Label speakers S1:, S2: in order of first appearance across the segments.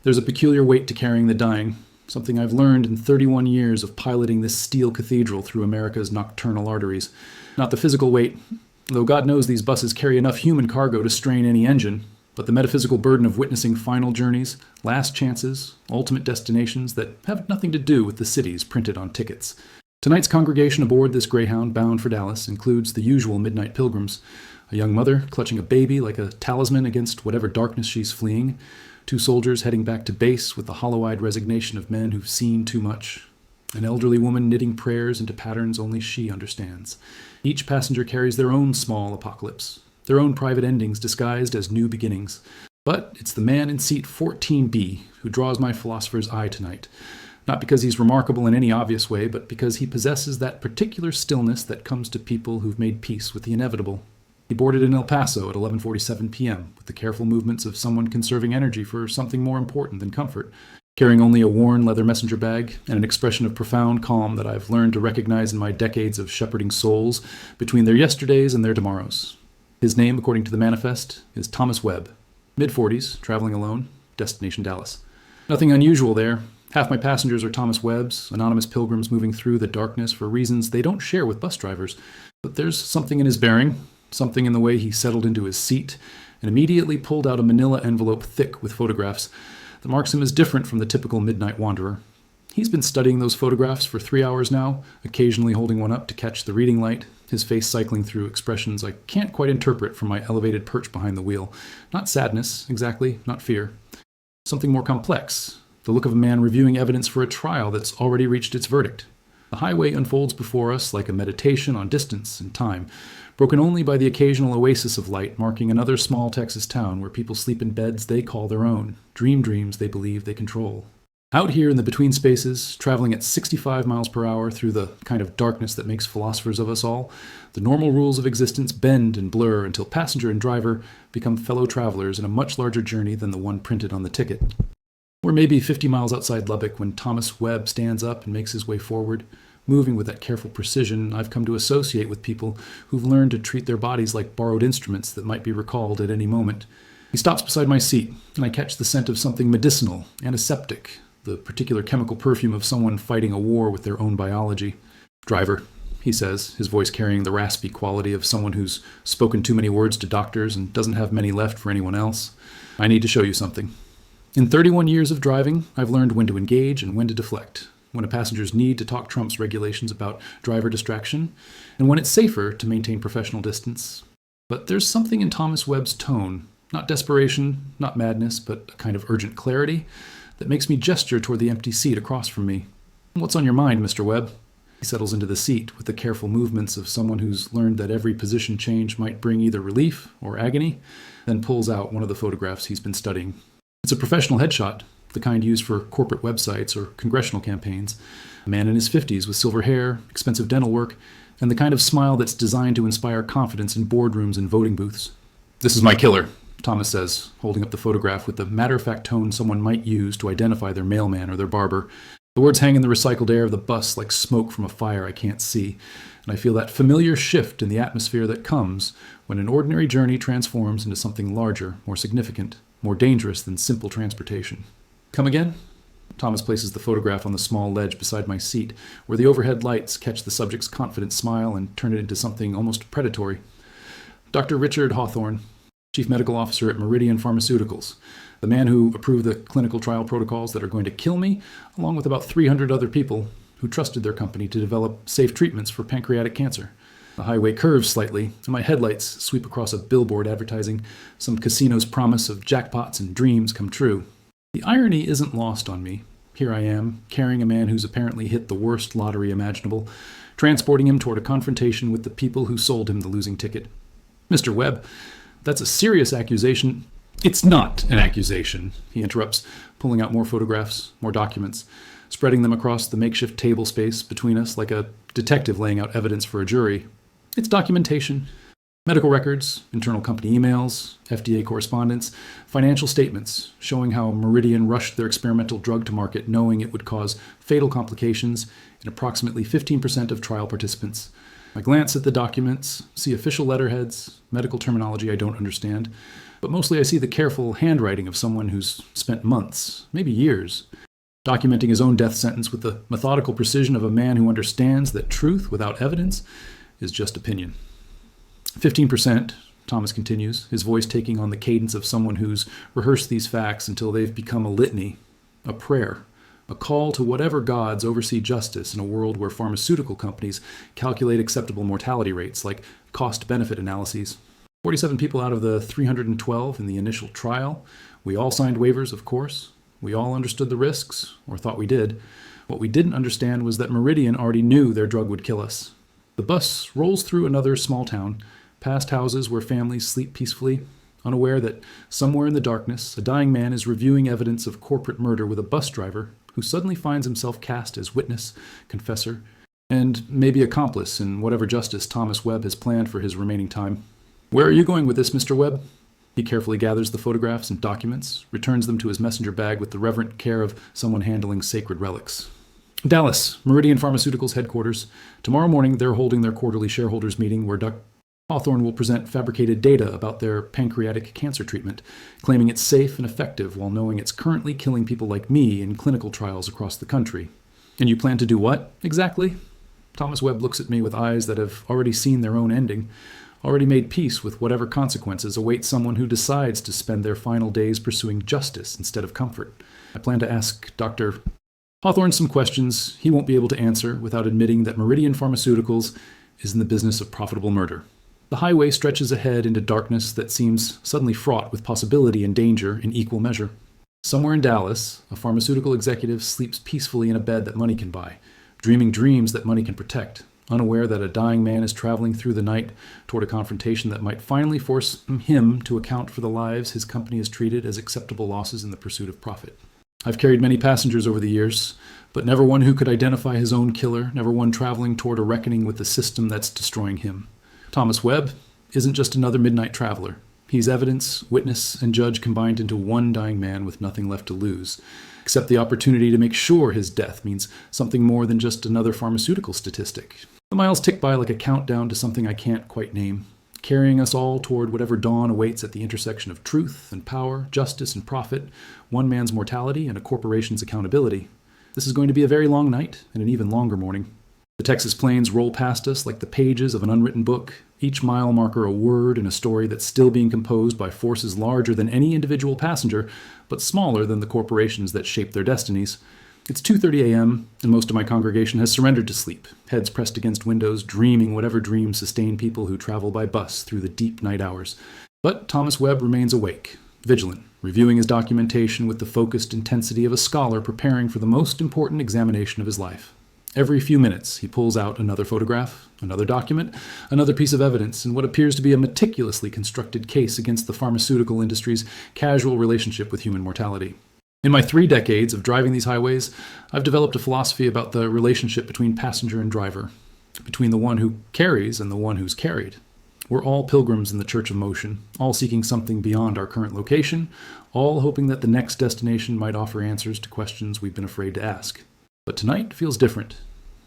S1: There's a peculiar weight to carrying the dying, something I've learned in 31 years of piloting this steel cathedral through America's nocturnal arteries. Not the physical weight, though God knows these buses carry enough human cargo to strain any engine, but the metaphysical burden of witnessing final journeys, last chances, ultimate destinations that have nothing to do with the cities printed on tickets. Tonight's congregation aboard this Greyhound bound for Dallas includes the usual midnight pilgrims, a young mother clutching a baby like a talisman against whatever darkness she's fleeing, 2 soldiers heading back to base with the hollow-eyed resignation of men who've seen too much, an elderly woman knitting prayers into patterns only she understands. Each passenger carries their own small apocalypse, their own private endings disguised as new beginnings. But it's the man in seat 14B who draws my philosopher's eye tonight. Not because he's remarkable in any obvious way, but because he possesses that particular stillness that comes to people who've made peace with the inevitable. He boarded in El Paso at 11:47 p.m. with the careful movements of someone conserving energy for something more important than comfort, carrying only a worn leather messenger bag and an expression of profound calm that I've learned to recognize in my decades of shepherding souls between their yesterdays and their tomorrows. His name, according to the manifest, is Thomas Webb. Mid-40s, traveling alone, destination Dallas. Nothing unusual there. Half my passengers are Thomas Webbs, anonymous pilgrims moving through the darkness for reasons they don't share with bus drivers. But there's something in his bearing, something in the way he settled into his seat and immediately pulled out a manila envelope thick with photographs that marks him as different from the typical midnight wanderer. He's been studying those photographs for 3 hours now, occasionally holding one up to catch the reading light, his face cycling through expressions I can't quite interpret from my elevated perch behind the wheel. Not sadness, exactly, not fear. Something more complex. The look of a man reviewing evidence for a trial that's already reached its verdict. The highway unfolds before us like a meditation on distance and time, broken only by the occasional oasis of light marking another small Texas town where people sleep in beds they call their own, dreams they believe they control. Out here in the between spaces, traveling at 65 miles per hour through the kind of darkness that makes philosophers of us all, the normal rules of existence bend and blur until passenger and driver become fellow travelers in a much larger journey than the one printed on the ticket. We're maybe 50 miles outside Lubbock when Thomas Webb stands up and makes his way forward, moving with that careful precision I've come to associate with people who've learned to treat their bodies like borrowed instruments that might be recalled at any moment. He stops beside my seat, and I catch the scent of something medicinal, antiseptic, the particular chemical perfume of someone fighting a war with their own biology. "Driver," he says, his voice carrying the raspy quality of someone who's spoken too many words to doctors and doesn't have many left for anyone else. "I need to show you something. In 31 years of driving, I've learned when to engage and when to deflect, when a passenger's need to talk trumps regulations about driver distraction, and when it's safer to maintain professional distance. But there's something in Thomas Webb's tone, not desperation, not madness, but a kind of urgent clarity, that makes me gesture toward the empty seat across from me. "What's on your mind, Mr. Webb?" He settles into the seat with the careful movements of someone who's learned that every position change might bring either relief or agony, then pulls out one of the photographs he's been studying. It's a professional headshot, the kind used for corporate websites or congressional campaigns. A man in his 50s with silver hair, expensive dental work, and the kind of smile that's designed to inspire confidence in boardrooms and voting booths. "This is my killer," Thomas says, holding up the photograph with the matter-of-fact tone someone might use to identify their mailman or their barber. The words hang in the recycled air of the bus like smoke from a fire I can't see, and I feel that familiar shift in the atmosphere that comes when an ordinary journey transforms into something larger, more significant, more dangerous than simple transportation. "Come again?" Thomas places the photograph on the small ledge beside my seat, where the overhead lights catch the subject's confident smile and turn it into something almost predatory. "Dr. Richard Hawthorne, Chief Medical Officer at Meridian Pharmaceuticals, the man who approved the clinical trial protocols that are going to kill me, along with about 300 other people who trusted their company to develop safe treatments for pancreatic cancer." The highway curves slightly, and my headlights sweep across a billboard advertising some casino's promise of jackpots and dreams come true. The irony isn't lost on me. Here I am, carrying a man who's apparently hit the worst lottery imaginable, transporting him toward a confrontation with the people who sold him the losing ticket. "Mr. Webb, that's a serious accusation." "It's not an accusation," he interrupts, pulling out more photographs, more documents, spreading them across the makeshift table space between us like a detective laying out evidence for a jury. "It's documentation. Medical records, internal company emails, FDA correspondence, financial statements showing how Meridian rushed their experimental drug to market knowing it would cause fatal complications in approximately 15% of trial participants. I glance at the documents, see official letterheads, medical terminology I don't understand, But mostly I see the careful handwriting of someone who's spent months, maybe years, documenting his own death sentence with the methodical precision of a man who understands that truth without evidence is just opinion. 15%, Thomas continues, his voice taking on the cadence of someone who's rehearsed these facts until they've become a litany, a prayer, a call to whatever gods oversee justice in a world where pharmaceutical companies calculate acceptable mortality rates like cost-benefit analyses. 47 people out of the 312 in the initial trial. We all signed waivers, of course. We all understood the risks, or thought we did. What we didn't understand was that Meridian already knew their drug would kill us. The bus rolls through another small town, past houses where families sleep peacefully, unaware that somewhere in the darkness, a dying man is reviewing evidence of corporate murder with a bus driver who suddenly finds himself cast as witness, confessor, and maybe accomplice in whatever justice Thomas Webb has planned for his remaining time. Where are you going with this, Mr. Webb? He carefully gathers the photographs and documents, returns them to his messenger bag with the reverent care of someone handling sacred relics. Dallas, Meridian Pharmaceuticals headquarters. Tomorrow morning, they're holding their quarterly shareholders meeting where Dr. Hawthorne will present fabricated data about their pancreatic cancer treatment, claiming it's safe and effective while knowing it's currently killing people like me in clinical trials across the country. And you plan to do what, exactly? Thomas Webb looks at me with eyes that have already seen their own ending, already made peace with whatever consequences await someone who decides to spend their final days pursuing justice instead of comfort. I plan to ask Dr. Hawthorne some questions he won't be able to answer without admitting that Meridian Pharmaceuticals is in the business of profitable murder. The highway stretches ahead into darkness that seems suddenly fraught with possibility and danger in equal measure. Somewhere in Dallas, a pharmaceutical executive sleeps peacefully in a bed that money can buy, dreaming dreams that money can protect, unaware that a dying man is traveling through the night toward a confrontation that might finally force him to account for the lives his company has treated as acceptable losses in the pursuit of profit. I've carried many passengers over the years, but never one who could identify his own killer, never one traveling toward a reckoning with the system that's destroying him. Thomas Webb isn't just another midnight traveler. He's evidence, witness, and judge combined into one dying man with nothing left to lose, except the opportunity to make sure his death means something more than just another pharmaceutical statistic. The miles tick by like a countdown to something I can't quite name, carrying us all toward whatever dawn awaits at the intersection of truth and power, justice and profit, one man's mortality and a corporation's accountability. This is going to be a very long night and an even longer morning. The Texas plains roll past us like the pages of an unwritten book, each mile marker a word in a story that's still being composed by forces larger than any individual passenger, but smaller than the corporations that shape their destinies. It's 2:30 a.m., and most of my congregation has surrendered to sleep, heads pressed against windows, dreaming whatever dreams sustain people who travel by bus through the deep night hours. But Thomas Webb remains awake, vigilant, reviewing his documentation with the focused intensity of a scholar preparing for the most important examination of his life. Every few minutes, he pulls out another photograph, another document, another piece of evidence in what appears to be a meticulously constructed case against the pharmaceutical industry's casual relationship with human mortality. In my 3 decades of driving these highways, I've developed a philosophy about the relationship between passenger and driver, between the one who carries and the one who's carried. We're all pilgrims in the Church of Motion, all seeking something beyond our current location, all hoping that the next destination might offer answers to questions we've been afraid to ask. But tonight feels different.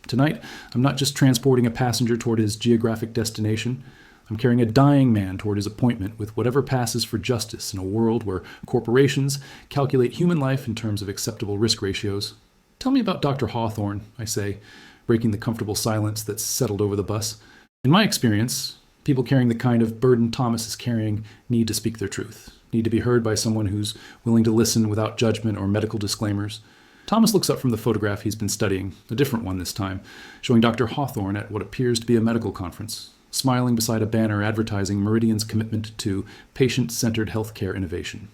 S1: Tonight, I'm not just transporting a passenger toward his geographic destination. I'm carrying a dying man toward his appointment with whatever passes for justice in a world where corporations calculate human life in terms of acceptable risk ratios. Tell me about Dr. Hawthorne, I say, breaking the comfortable silence that's settled over the bus. In my experience, people carrying the kind of burden Thomas is carrying need to speak their truth, need to be heard by someone who's willing to listen without judgment or medical disclaimers. Thomas looks up from the photograph he's been studying, a different one this time, showing Dr. Hawthorne at what appears to be a medical conference, smiling beside a banner advertising Meridian's commitment to patient-centered healthcare innovation.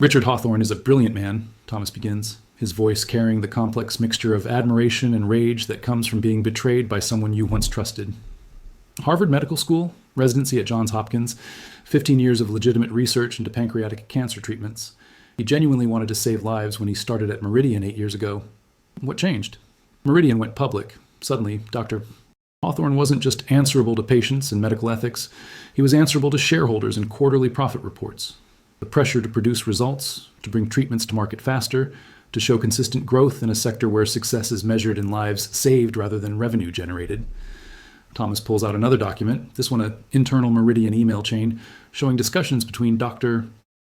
S1: Richard Hawthorne is a brilliant man, Thomas begins, his voice carrying the complex mixture of admiration and rage that comes from being betrayed by someone you once trusted. Harvard Medical School, residency at Johns Hopkins, 15 years of legitimate research into pancreatic cancer treatments. He genuinely wanted to save lives when he started at Meridian 8 years ago. What changed? Meridian went public. Suddenly, Dr. Hawthorne wasn't just answerable to patients and medical ethics. He was answerable to shareholders and quarterly profit reports. The pressure to produce results, to bring treatments to market faster, to show consistent growth in a sector where success is measured in lives saved rather than revenue generated. Thomas pulls out another document, this one an internal Meridian email chain, showing discussions between Dr.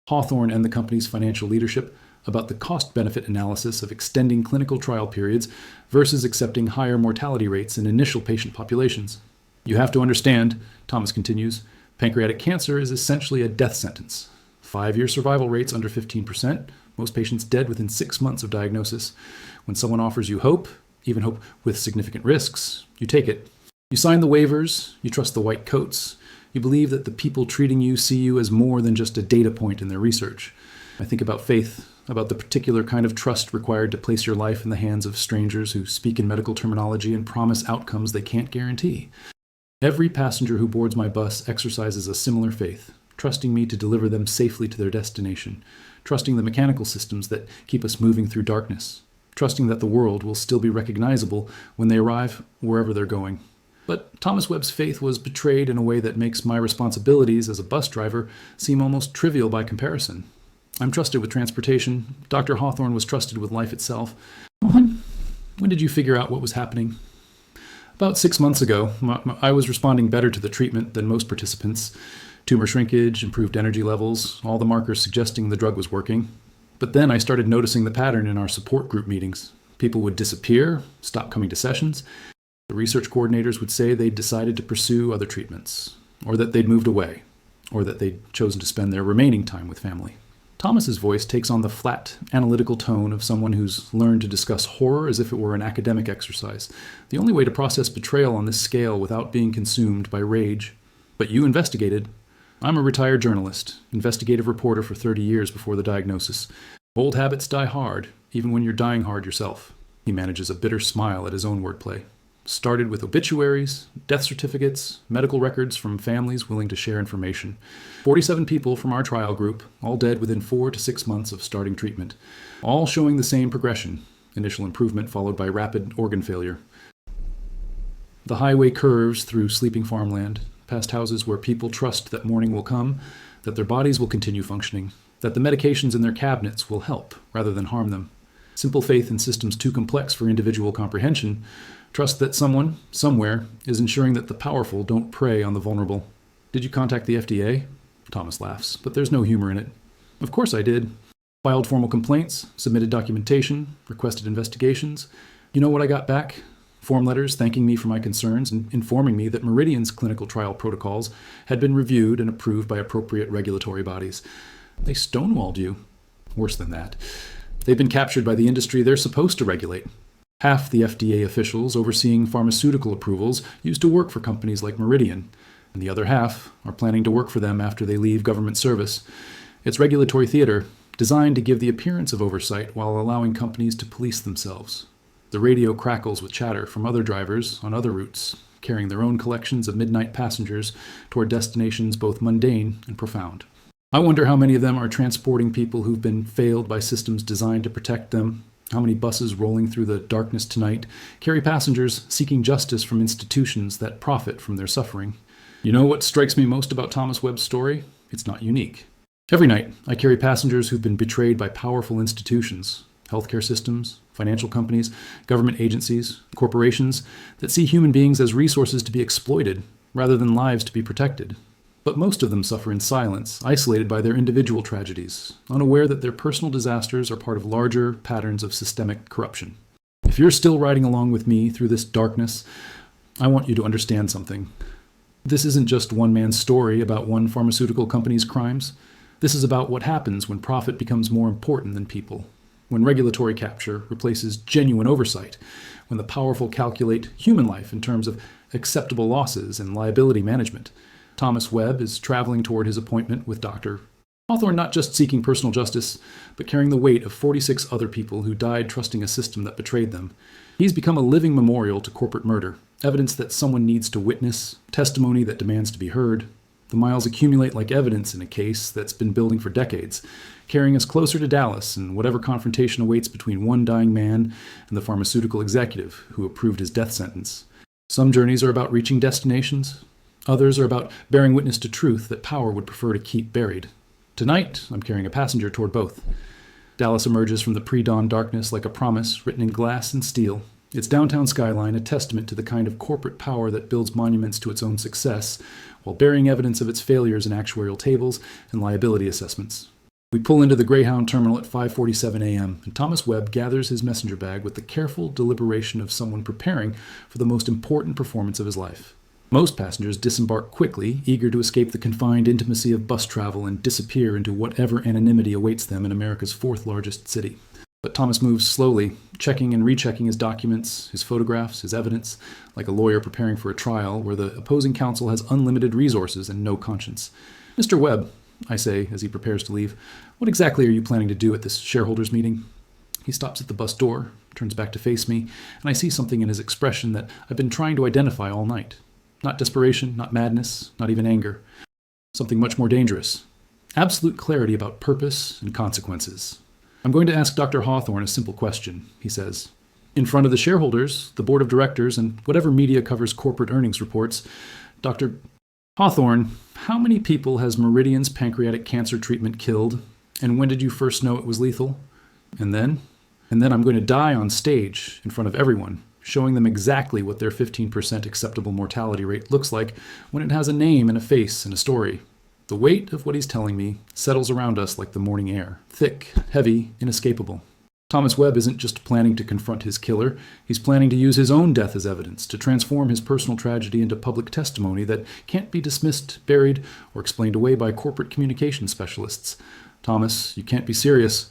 S1: Hawthorne and the company's financial leadership about the cost-benefit analysis of extending clinical trial periods versus accepting higher mortality rates in initial patient populations. You have to understand, Thomas continues, pancreatic cancer is essentially a death sentence. 5-year survival rates under 15%, most patients dead within 6 months of diagnosis. When someone offers you hope, even hope with significant risks, you take it. You sign the waivers, you trust the white coats, you believe that the people treating you see you as more than just a data point in their research. I think about faith, about the particular kind of trust required to place your life in the hands of strangers who speak in medical terminology and promise outcomes they can't guarantee. Every passenger who boards my bus exercises a similar faith, trusting me to deliver them safely to their destination, trusting the mechanical systems that keep us moving through darkness, trusting that the world will still be recognizable when they arrive wherever they're going. But Thomas Webb's faith was betrayed in a way that makes my responsibilities as a bus driver seem almost trivial by comparison. I'm trusted with transportation. Dr. Hawthorne was trusted with life itself. When did you figure out what was happening? About 6 months ago, I was responding better to the treatment than most participants. Tumor shrinkage, improved energy levels, all the markers suggesting the drug was working. But then I started noticing the pattern in our support group meetings. People would disappear, stop coming to sessions. The research coordinators would say they'd decided to pursue other treatments, or that they'd moved away, or that they'd chosen to spend their remaining time with family. Thomas's voice takes on the flat, analytical tone of someone who's learned to discuss horror as if it were an academic exercise. The only way to process betrayal on this scale without being consumed by rage. But you investigated. I'm a retired journalist, investigative reporter for 30 years before the diagnosis. Old habits die hard, even when you're dying hard yourself. He manages a bitter smile at his own wordplay. Started with obituaries, death certificates, medical records from families willing to share information. 47 people from our trial group, all dead within 4 to 6 months of starting treatment. All showing the same progression, initial improvement followed by rapid organ failure. The highway curves through sleeping farmland, past houses where people trust that morning will come, that their bodies will continue functioning, that the medications in their cabinets will help rather than harm them. Simple faith in systems too complex for individual comprehension. Trust that someone, somewhere, is ensuring that the powerful don't prey on the vulnerable. Did you contact the FDA? Thomas laughs, but there's no humor in it. Of course I did. Filed formal complaints, submitted documentation, requested investigations. You know what I got back? Form letters thanking me for my concerns and informing me that Meridian's clinical trial protocols had been reviewed and approved by appropriate regulatory bodies. They stonewalled you. Worse than that. They've been captured by the industry they're supposed to regulate. Half the FDA officials overseeing pharmaceutical approvals used to work for companies like Meridian, and the other half are planning to work for them after they leave government service. It's regulatory theater, designed to give the appearance of oversight while allowing companies to police themselves. The radio crackles with chatter from other drivers on other routes, carrying their own collections of midnight passengers toward destinations both mundane and profound. I wonder how many of them are transporting people who've been failed by systems designed to protect them. How many buses rolling through the darkness tonight carry passengers seeking justice from institutions that profit from their suffering? You know what strikes me most about Thomas Webb's story? It's not unique. Every night, I carry passengers who've been betrayed by powerful institutions, healthcare systems, financial companies, government agencies, corporations that see human beings as resources to be exploited rather than lives to be protected. But most of them suffer in silence, isolated by their individual tragedies, unaware that their personal disasters are part of larger patterns of systemic corruption. If you're still riding along with me through this darkness, I want you to understand something. This isn't just one man's story about one pharmaceutical company's crimes. This is about what happens when profit becomes more important than people, when regulatory capture replaces genuine oversight, when the powerful calculate human life in terms of acceptable losses and liability management. Thomas Webb is traveling toward his appointment with Dr. Hawthorne, not just seeking personal justice, but carrying the weight of 46 other people who died trusting a system that betrayed them. He's become a living memorial to corporate murder, evidence that someone needs to witness, testimony that demands to be heard. The miles accumulate like evidence in a case that's been building for decades, carrying us closer to Dallas and whatever confrontation awaits between one dying man and the pharmaceutical executive who approved his death sentence. Some journeys are about reaching destinations. Others are about bearing witness to truth that power would prefer to keep buried. Tonight, I'm carrying a passenger toward both. Dallas emerges from the pre-dawn darkness like a promise written in glass and steel. Its downtown skyline a testament to the kind of corporate power that builds monuments to its own success, while bearing evidence of its failures in actuarial tables and liability assessments. We pull into the Greyhound terminal at 5:47 a.m., and Thomas Webb gathers his messenger bag with the careful deliberation of someone preparing for the most important performance of his life. Most passengers disembark quickly, eager to escape the confined intimacy of bus travel and disappear into whatever anonymity awaits them in America's fourth largest city. But Thomas moves slowly, checking and rechecking his documents, his photographs, his evidence, like a lawyer preparing for a trial where the opposing counsel has unlimited resources and no conscience. "Mr. Webb," I say as he prepares to leave, "what exactly are you planning to do at this shareholders meeting?" He stops at the bus door, turns back to face me, and I see something in his expression that I've been trying to identify all night. Not desperation, not madness, not even anger. Something much more dangerous. Absolute clarity about purpose and consequences. "I'm going to ask Dr. Hawthorne a simple question," he says. "In front of the shareholders, the board of directors, and whatever media covers corporate earnings reports, Dr. Hawthorne, how many people has Meridian's pancreatic cancer treatment killed? And when did you first know it was lethal? And then I'm going to die on stage in front of everyone, showing them exactly what their 15% acceptable mortality rate looks like when it has a name and a face and a story. The weight of what he's telling me settles around us like the morning air, thick, heavy, inescapable. Thomas Webb isn't just planning to confront his killer, he's planning to use his own death as evidence to transform his personal tragedy into public testimony that can't be dismissed, buried, or explained away by corporate communication specialists. Thomas, you can't be serious.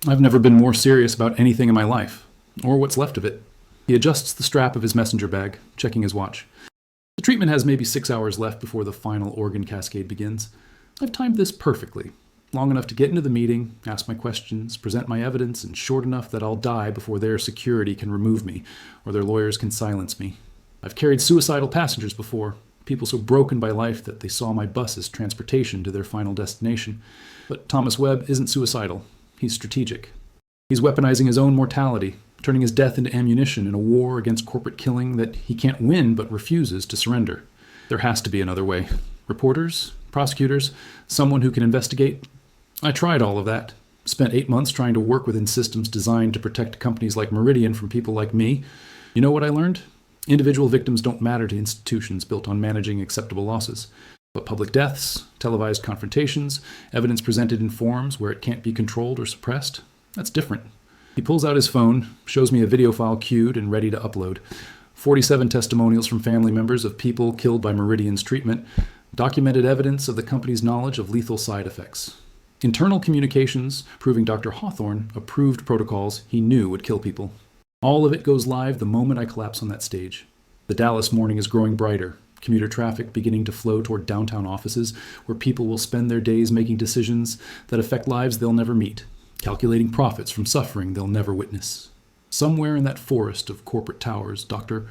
S1: I've never been more serious about anything in my life, or what's left of it." He adjusts the strap of his messenger bag, checking his watch. "The treatment has maybe 6 hours left before the final organ cascade begins. I've timed this perfectly. Long enough to get into the meeting, ask my questions, present my evidence, and short enough that I'll die before their security can remove me, or their lawyers can silence me. I've carried suicidal passengers before, people so broken by life that they saw my bus as transportation to their final destination. But Thomas Webb isn't suicidal. He's strategic. He's weaponizing his own mortality, turning his death into ammunition in a war against corporate killing that he can't win but refuses to surrender. There has to be another way. Reporters, prosecutors, someone who can investigate. I tried all of that. Spent 8 months trying to work within systems designed to protect companies like Meridian from people like me. You know what I learned? Individual victims don't matter to institutions built on managing acceptable losses. But public deaths, televised confrontations, evidence presented in forms where it can't be controlled or suppressed, that's different. He pulls out his phone, shows me a video file queued and ready to upload. 47 testimonials from family members of people killed by Meridian's treatment, documented evidence of the company's knowledge of lethal side effects. Internal communications proving Dr. Hawthorne approved protocols he knew would kill people. All of it goes live the moment I collapse on that stage. The Dallas morning is growing brighter, commuter traffic beginning to flow toward downtown offices where people will spend their days making decisions that affect lives they'll never meet, calculating profits from suffering they'll never witness. Somewhere in that forest of corporate towers, Dr.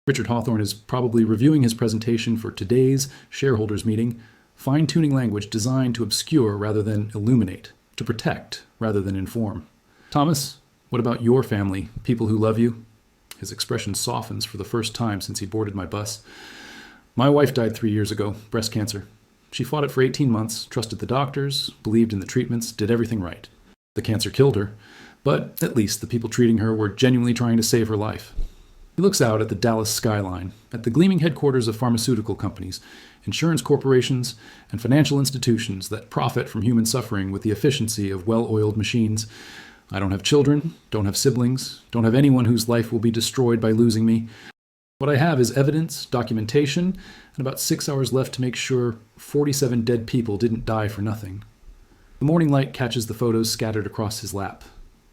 S1: Richard Hawthorne is probably reviewing his presentation for today's shareholders meeting, fine-tuning language designed to obscure rather than illuminate, to protect rather than inform. "Thomas, what about your family, people who love you?" His expression softens for the first time since he boarded my bus. "My wife died 3 years ago, breast cancer. She fought it for 18 months, trusted the doctors, believed in the treatments, did everything right. The cancer killed her, but at least the people treating her were genuinely trying to save her life." He looks out at the Dallas skyline, at the gleaming headquarters of pharmaceutical companies, insurance corporations, and financial institutions that profit from human suffering with the efficiency of well-oiled machines. I don't have children, don't have siblings, don't have anyone whose life will be destroyed by losing me. What I have is evidence, documentation, and about 6 hours left to make sure 47 dead people didn't die for nothing. The morning light catches the photos scattered across his lap.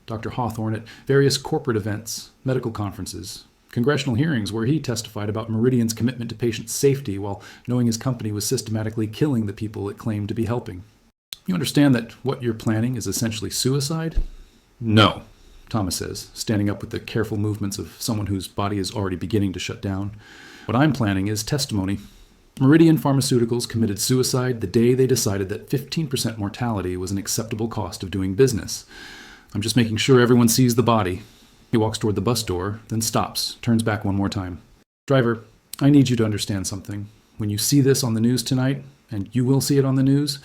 S1: Dr. Hawthorne at various corporate events, medical conferences, congressional hearings where he testified about Meridian's commitment to patient safety while knowing his company was systematically killing the people it claimed to be helping. "You understand that what you're planning is essentially suicide?" "No," Thomas says, standing up with the careful movements of someone whose body is already beginning to shut down. "What I'm planning is testimony. Meridian Pharmaceuticals committed suicide the day they decided that 15% mortality was an acceptable cost of doing business. I'm just making sure everyone sees the body." He walks toward the bus door, then stops, turns back one more time. "Driver, I need you to understand something. When you see this on the news tonight, and you will see it on the news,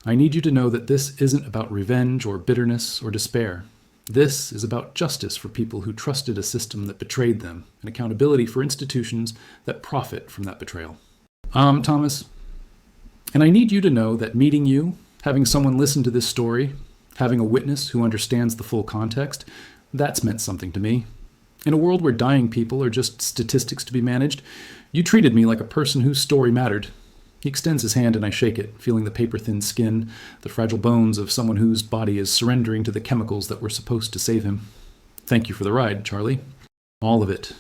S1: I need you to know that this isn't about revenge or bitterness or despair. This is about justice for people who trusted a system that betrayed them, and accountability for institutions that profit from that betrayal. Thomas, and I need you to know that meeting you, having someone listen to this story, having a witness who understands the full context, that's meant something to me. In a world where dying people are just statistics to be managed, you treated me like a person whose story mattered. He extends his hand and I shake it, feeling the paper-thin skin, the fragile bones of someone whose body is surrendering to the chemicals that were supposed to save him. Thank you for the ride, Charlie. All of it.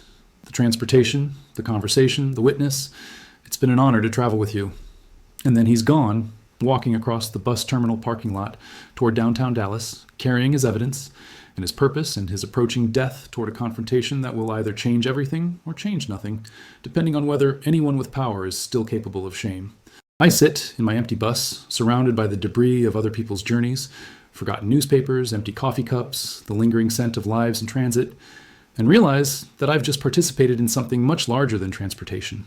S1: The transportation, the conversation, the witness. It's been an honor to travel with you. And then he's gone, walking across the bus terminal parking lot toward downtown Dallas, carrying his evidence and his purpose and his approaching death toward a confrontation that will either change everything or change nothing, depending on whether anyone with power is still capable of shame. I sit in my empty bus, surrounded by the debris of other people's journeys, forgotten newspapers, empty coffee cups, the lingering scent of lives in transit, and realize that I've just participated in something much larger than transportation.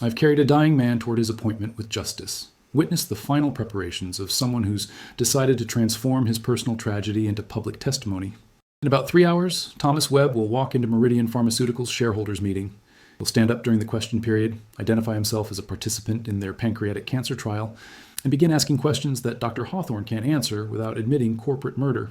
S1: I've carried a dying man toward his appointment with justice, witnessed the final preparations of someone who's decided to transform his personal tragedy into public testimony. In about 3 hours, Thomas Webb will walk into Meridian Pharmaceuticals' shareholders meeting. He'll stand up during the question period, identify himself as a participant in their pancreatic cancer trial, and begin asking questions that Dr. Hawthorne can't answer without admitting corporate murder.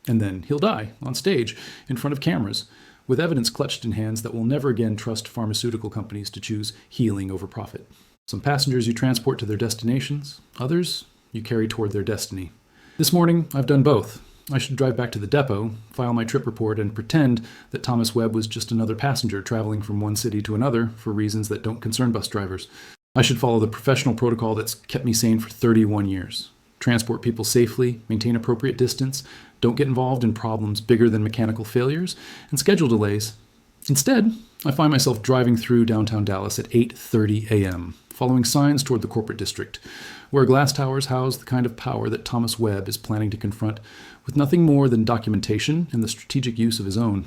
S1: And then he'll die, on stage, in front of cameras, with evidence clutched in hands that will never again trust pharmaceutical companies to choose healing over profit. Some passengers you transport to their destinations, others you carry toward their destiny. This morning, I've done both. I should drive back to the depot, file my trip report, and pretend that Thomas Webb was just another passenger traveling from one city to another for reasons that don't concern bus drivers. I should follow the professional protocol that's kept me sane for 31 years. Transport people safely, maintain appropriate distance, don't get involved in problems bigger than mechanical failures, and schedule delays. Instead, I find myself driving through downtown Dallas at 8:30 a.m., following signs toward the corporate district, where glass towers house the kind of power that Thomas Webb is planning to confront with nothing more than documentation and the strategic use of his own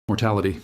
S1: mortality.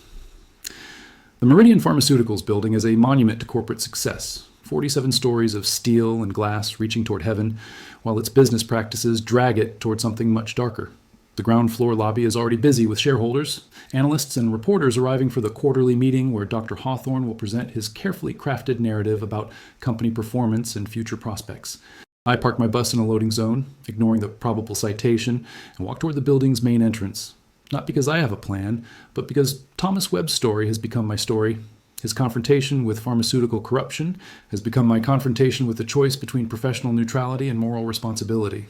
S1: The Meridian Pharmaceuticals building is a monument to corporate success, 47 stories of steel and glass reaching toward heaven, while its business practices drag it toward something much darker. The ground floor lobby is already busy with shareholders, analysts, and reporters arriving for the quarterly meeting where Dr. Hawthorne will present his carefully crafted narrative about company performance and future prospects. I park my bus in a loading zone, ignoring the probable citation, and walk toward the building's main entrance. Not because I have a plan, but because Thomas Webb's story has become my story. His confrontation with pharmaceutical corruption has become my confrontation with the choice between professional neutrality and moral responsibility.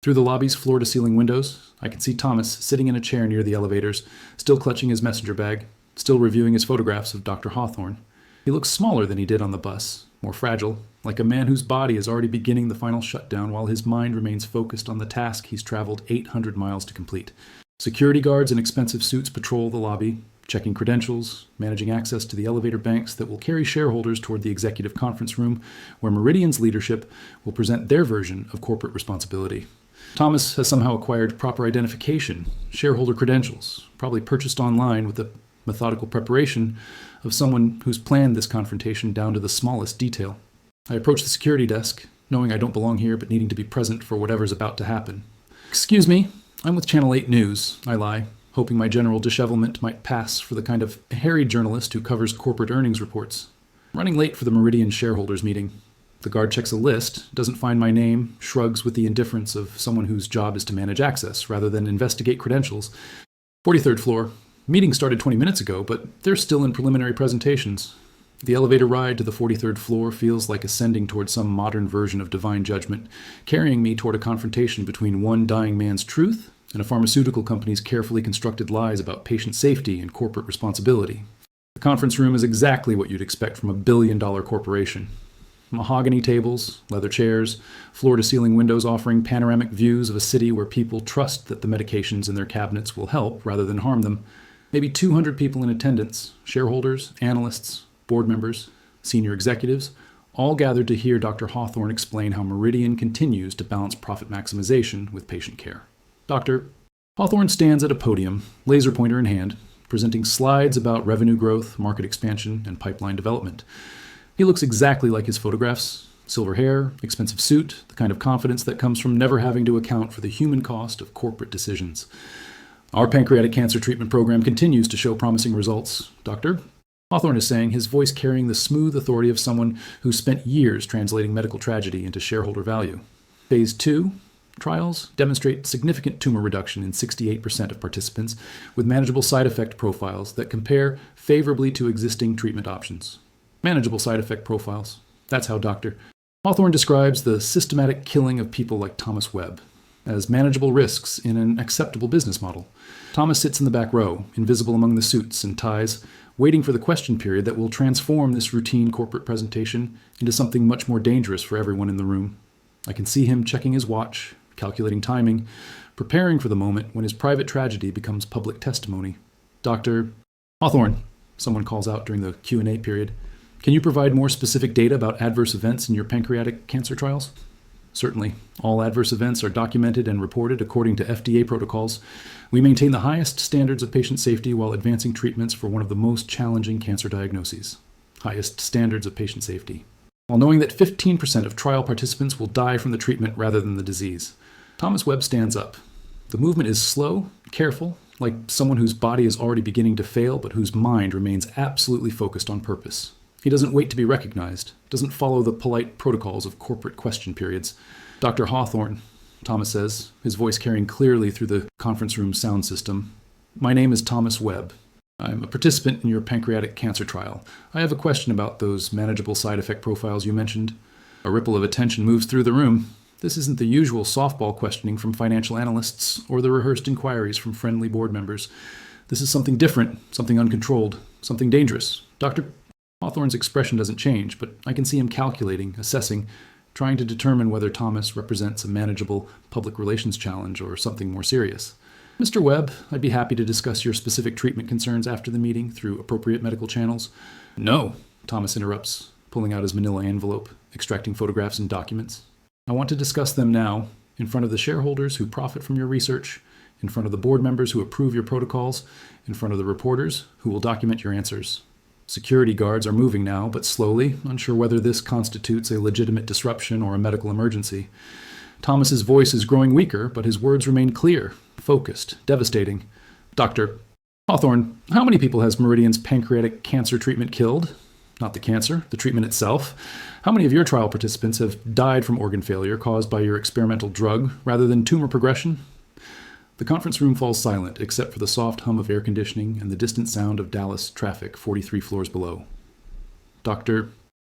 S1: Through the lobby's floor-to-ceiling windows, I can see Thomas sitting in a chair near the elevators, still clutching his messenger bag, still reviewing his photographs of Dr. Hawthorne. He looks smaller than he did on the bus, more fragile, like a man whose body is already beginning the final shutdown while his mind remains focused on the task he's traveled 800 miles to complete. Security guards in expensive suits patrol the lobby, checking credentials, managing access to the elevator banks that will carry shareholders toward the executive conference room, where Meridian's leadership will present their version of corporate responsibility. Thomas has somehow acquired proper identification, shareholder credentials, probably purchased online with the methodical preparation of someone who's planned this confrontation down to the smallest detail. I approach the security desk, knowing I don't belong here but needing to be present for whatever's about to happen. "Excuse me, I'm with Channel 8 News," I lie, hoping my general dishevelment might pass for the kind of harried journalist who covers corporate earnings reports. I'm running late for the Meridian shareholders meeting. The guard checks a list, doesn't find my name, shrugs with the indifference of someone whose job is to manage access rather than investigate credentials. 43rd floor. Meeting started 20 minutes ago, but they're still in preliminary presentations. The elevator ride to the 43rd floor feels like ascending toward some modern version of divine judgment, carrying me toward a confrontation between one dying man's truth and a pharmaceutical company's carefully constructed lies about patient safety and corporate responsibility. The conference room is exactly what you'd expect from a billion-dollar corporation. Mahogany tables, leather chairs, floor-to-ceiling windows offering panoramic views of a city where people trust that the medications in their cabinets will help rather than harm them. Maybe 200 people in attendance, shareholders, analysts, board members, senior executives, all gathered to hear Dr. Hawthorne explain how Meridian continues to balance profit maximization with patient care. Dr. Hawthorne stands at a podium, laser pointer in hand, presenting slides about revenue growth, market expansion, and pipeline development. He looks exactly like his photographs. Silver hair, expensive suit, the kind of confidence that comes from never having to account for the human cost of corporate decisions. Our pancreatic cancer treatment program continues to show promising results, Doctor. Hawthorne is saying, his voice carrying the smooth authority of someone who spent years translating medical tragedy into shareholder value. Phase 2 trials demonstrate significant tumor reduction in 68% of participants with manageable side effect profiles that compare favorably to existing treatment options. Manageable side effect profiles. That's how Dr. Hawthorne describes the systematic killing of people like Thomas Webb as manageable risks in an acceptable business model. Thomas sits in the back row, invisible among the suits and ties, waiting for the question period that will transform this routine corporate presentation into something much more dangerous for everyone in the room. I can see him checking his watch, calculating timing, preparing for the moment when his private tragedy becomes public testimony. Dr. Hawthorne, someone calls out during the Q&A period, can you provide more specific data about adverse events in your pancreatic cancer trials? Certainly. All adverse events are documented and reported according to FDA protocols. We maintain the highest standards of patient safety while advancing treatments for one of the most challenging cancer diagnoses. Highest standards of patient safety. While knowing that 15% of trial participants will die from the treatment rather than the disease. Thomas Webb stands up. The movement is slow, careful, like someone whose body is already beginning to fail but whose mind remains absolutely focused on purpose. He doesn't wait to be recognized, doesn't follow the polite protocols of corporate question periods. Dr. Hawthorne, Thomas says, his voice carrying clearly through the conference room sound system. My name is Thomas Webb. I'm a participant in your pancreatic cancer trial. I have a question about those manageable side effect profiles you mentioned. A ripple of attention moves through the room. This isn't the usual softball questioning from financial analysts or the rehearsed inquiries from friendly board members. This is something different, something uncontrolled, something dangerous. Dr. Hawthorne's expression doesn't change, but I can see him calculating, assessing, trying to determine whether Thomas represents a manageable public relations challenge or something more serious. Mr. Webb, I'd be happy to discuss your specific treatment concerns after the meeting through appropriate medical channels. No, Thomas interrupts, pulling out his manila envelope, extracting photographs and documents. I want to discuss them now, in front of the shareholders who profit from your research, in front of the board members who approve your protocols, in front of the reporters who will document your answers. Security guards are moving now, but slowly, unsure whether this constitutes a legitimate disruption or a medical emergency. Thomas's voice is growing weaker, but his words remain clear, focused, devastating. Dr. Hawthorne, how many people has Meridian's pancreatic cancer treatment killed? Not the cancer, the treatment itself. How many of your trial participants have died from organ failure caused by your experimental drug rather than tumor progression? The conference room falls silent, except for the soft hum of air conditioning and the distant sound of Dallas traffic 43 floors below. Dr.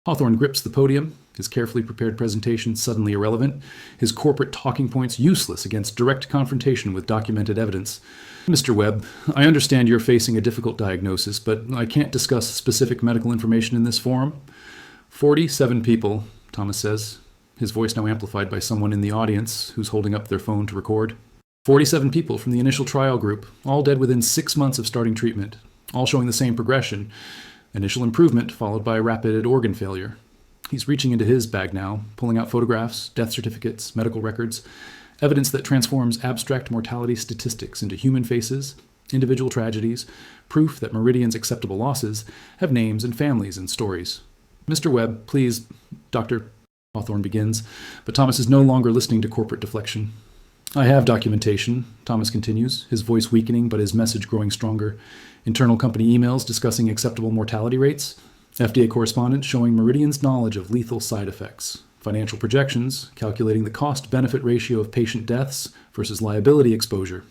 S1: Hawthorne grips the podium, his carefully prepared presentation suddenly irrelevant, his corporate talking points useless against direct confrontation with documented evidence. Mr. Webb, I understand you're facing a difficult diagnosis, but I can't discuss specific medical information in this forum. 47 people, Thomas says, his voice now amplified by someone in the audience who's holding up their phone to record. 47 people from the initial trial group, all dead within 6 months of starting treatment, all showing the same progression. Initial improvement followed by rapid organ failure. He's reaching into his bag now, pulling out photographs, death certificates, medical records, evidence that transforms abstract mortality statistics into human faces, individual tragedies, proof that Meridian's acceptable losses have names and families and stories. Mr. Webb, please, Dr. Hawthorne begins, but Thomas is no longer listening to corporate deflection. I have documentation, Thomas continues, his voice weakening but his message growing stronger. Internal company emails discussing acceptable mortality rates, FDA correspondence showing Meridian's knowledge of lethal side effects, financial projections calculating the cost-benefit ratio of patient deaths versus liability exposure.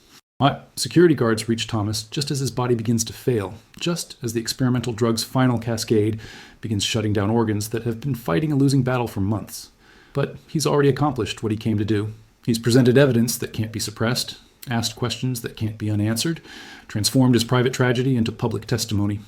S1: Security guards reach Thomas just as his body begins to fail, just as the experimental drug's final cascade begins shutting down organs that have been fighting a losing battle for months. But he's already accomplished what he came to do. He's presented evidence that can't be suppressed, asked questions that can't be unanswered, transformed his private tragedy into public testimony.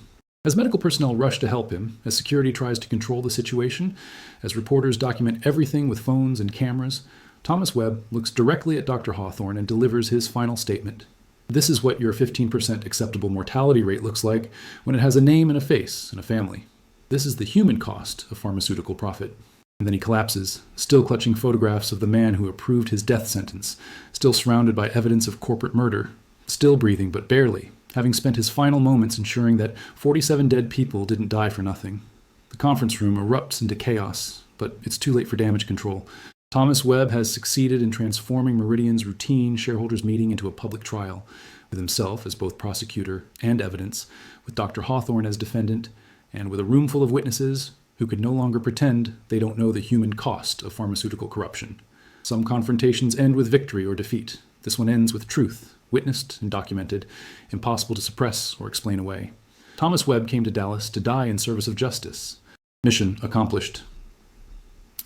S1: As medical personnel rush to help him, as security tries to control the situation, as reporters document everything with phones and cameras, Thomas Webb looks directly at Dr. Hawthorne and delivers his final statement. This is what your 15% acceptable mortality rate looks like when it has a name and a face and a family. This is the human cost of pharmaceutical profit. And then he collapses, still clutching photographs of the man who approved his death sentence, still surrounded by evidence of corporate murder, still breathing but barely, having spent his final moments ensuring that 47 dead people didn't die for nothing. The conference room erupts into chaos, but it's too late for damage control. Thomas Webb has succeeded in transforming Meridian's routine shareholders meeting into a public trial, with himself as both prosecutor and evidence, with Dr. Hawthorne as defendant, and with a room full of witnesses who could no longer pretend they don't know the human cost of pharmaceutical corruption. Some confrontations end with victory or defeat. This one ends with truth, witnessed and documented, impossible to suppress or explain away. Thomas Webb came to Dallas to die in service of justice. Mission accomplished.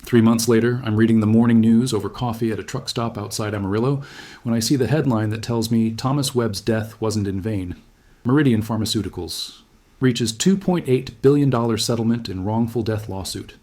S1: 3 months later, I'm reading the morning news over coffee at a truck stop outside Amarillo when I see the headline that tells me Thomas Webb's death wasn't in vain. Meridian Pharmaceuticals reaches $2.8 billion settlement in wrongful death lawsuit.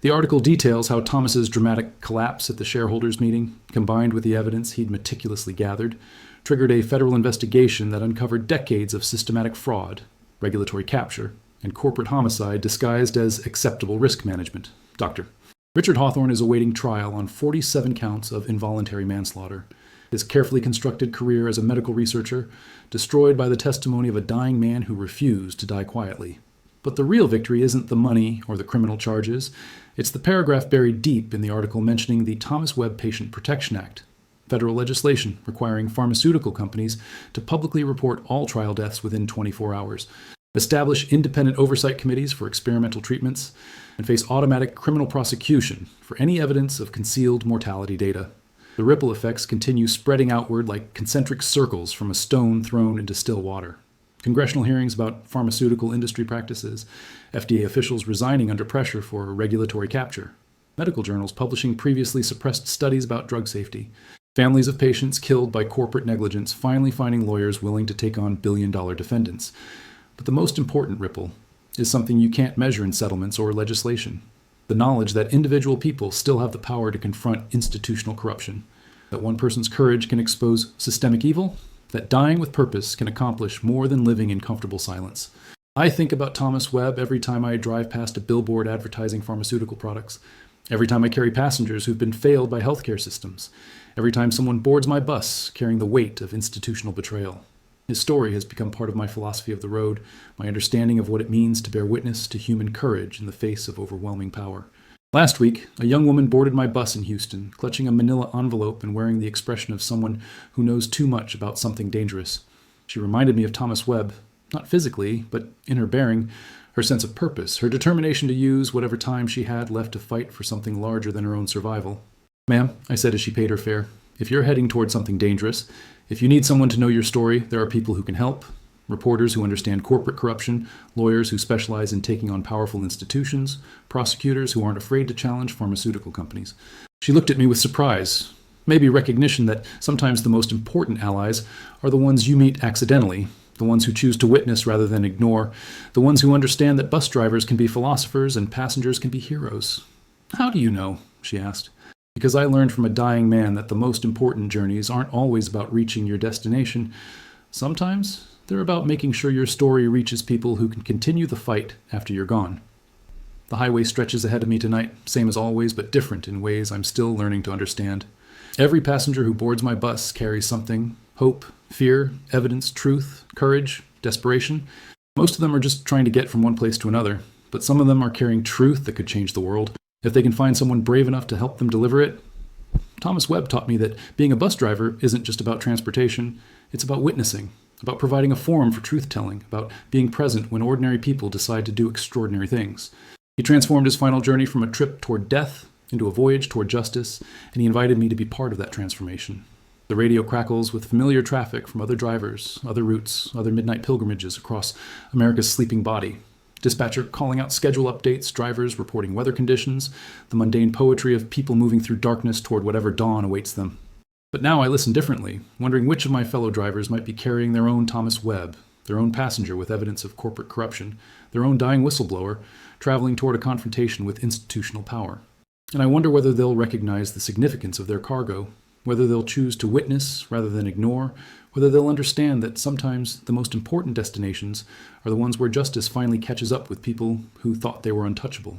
S1: The article details how Thomas's dramatic collapse at the shareholders' meeting, combined with the evidence he'd meticulously gathered, triggered a federal investigation that uncovered decades of systematic fraud, regulatory capture, and corporate homicide disguised as acceptable risk management. Dr. Richard Hawthorne is awaiting trial on 47 counts of involuntary manslaughter. His carefully constructed career as a medical researcher destroyed by the testimony of a dying man who refused to die quietly. But the real victory isn't the money or the criminal charges. It's the paragraph buried deep in the article mentioning the Thomas Webb Patient Protection Act, federal legislation requiring pharmaceutical companies to publicly report all trial deaths within 24 hours, establish independent oversight committees for experimental treatments, and face automatic criminal prosecution for any evidence of concealed mortality data. The ripple effects continue spreading outward like concentric circles from a stone thrown into still water. Congressional hearings about pharmaceutical industry practices, FDA officials resigning under pressure for regulatory capture, medical journals publishing previously suppressed studies about drug safety, families of patients killed by corporate negligence finally finding lawyers willing to take on billion-dollar defendants. But the most important ripple is something you can't measure in settlements or legislation. The knowledge that individual people still have the power to confront institutional corruption, that one person's courage can expose systemic evil, that dying with purpose can accomplish more than living in comfortable silence. I think about Thomas Webb every time I drive past a billboard advertising pharmaceutical products, every time I carry passengers who've been failed by healthcare systems, every time someone boards my bus carrying the weight of institutional betrayal. His story has become part of my philosophy of the road, my understanding of what it means to bear witness to human courage in the face of overwhelming power. Last week, a young woman boarded my bus in Houston, clutching a manila envelope and wearing the expression of someone who knows too much about something dangerous. She reminded me of Thomas Webb, not physically, but in her bearing, her sense of purpose, her determination to use whatever time she had left to fight for something larger than her own survival. "Ma'am," I said as she paid her fare, "if you're heading toward something dangerous, if you need someone to know your story, there are people who can help. Reporters who understand corporate corruption, lawyers who specialize in taking on powerful institutions, prosecutors who aren't afraid to challenge pharmaceutical companies." She looked at me with surprise, maybe recognition that sometimes the most important allies are the ones you meet accidentally, the ones who choose to witness rather than ignore, the ones who understand that bus drivers can be philosophers and passengers can be heroes. "How do you know?" she asked. "Because I learned from a dying man that the most important journeys aren't always about reaching your destination. Sometimes they're about making sure your story reaches people who can continue the fight after you're gone." The highway stretches ahead of me tonight, same as always, but different in ways I'm still learning to understand. Every passenger who boards my bus carries something: hope, fear, evidence, truth, courage, desperation. Most of them are just trying to get from one place to another, but some of them are carrying truth that could change the world, if they can find someone brave enough to help them deliver it. Thomas Webb taught me that being a bus driver isn't just about transportation, it's about witnessing, about providing a forum for truth-telling, about being present when ordinary people decide to do extraordinary things. He transformed his final journey from a trip toward death into a voyage toward justice, and he invited me to be part of that transformation. The radio crackles with familiar traffic from other drivers, other routes, other midnight pilgrimages across America's sleeping body. Dispatcher calling out schedule updates, drivers reporting weather conditions, the mundane poetry of people moving through darkness toward whatever dawn awaits them. But now I listen differently, wondering which of my fellow drivers might be carrying their own Thomas Webb, their own passenger with evidence of corporate corruption, their own dying whistleblower, traveling toward a confrontation with institutional power. And I wonder whether they'll recognize the significance of their cargo, whether they'll choose to witness rather than ignore, whether they'll understand that sometimes the most important destinations are the ones where justice finally catches up with people who thought they were untouchable.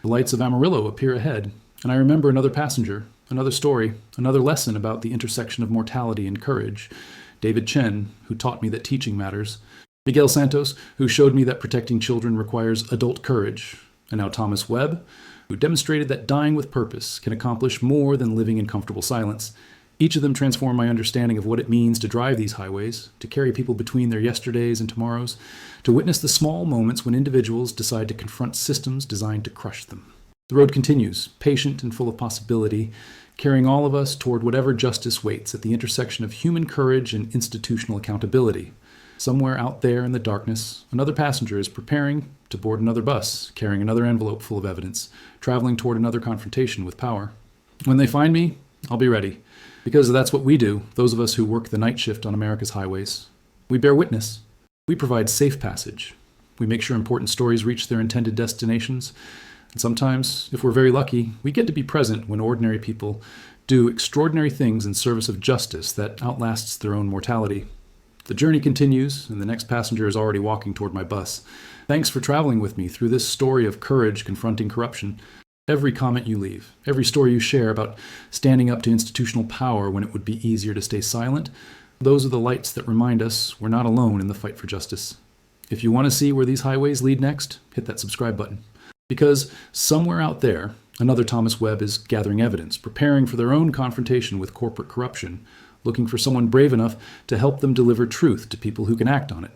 S1: The lights of Amarillo appear ahead, and I remember another passenger, another story, another lesson about the intersection of mortality and courage. David Chen, who taught me that teaching matters. Miguel Santos, who showed me that protecting children requires adult courage. And now Thomas Webb, who demonstrated that dying with purpose can accomplish more than living in comfortable silence. Each of them transformed my understanding of what it means to drive these highways, to carry people between their yesterdays and tomorrows, to witness the small moments when individuals decide to confront systems designed to crush them. The road continues, patient and full of possibility, carrying all of us toward whatever justice waits at the intersection of human courage and institutional accountability. Somewhere out there in the darkness, another passenger is preparing to board another bus, carrying another envelope full of evidence, traveling toward another confrontation with power. When they find me, I'll be ready. Because that's what we do, those of us who work the night shift on America's highways. We bear witness. We provide safe passage. We make sure important stories reach their intended destinations. And sometimes, if we're very lucky, we get to be present when ordinary people do extraordinary things in service of justice that outlasts their own mortality. The journey continues, and the next passenger is already walking toward my bus. Thanks for traveling with me through this story of courage confronting corruption. Every comment you leave, every story you share about standing up to institutional power when it would be easier to stay silent, those are the lights that remind us we're not alone in the fight for justice. If you want to see where these highways lead next, hit that subscribe button. Because somewhere out there, another Thomas Webb is gathering evidence, preparing for their own confrontation with corporate corruption, looking for someone brave enough to help them deliver truth to people who can act on it.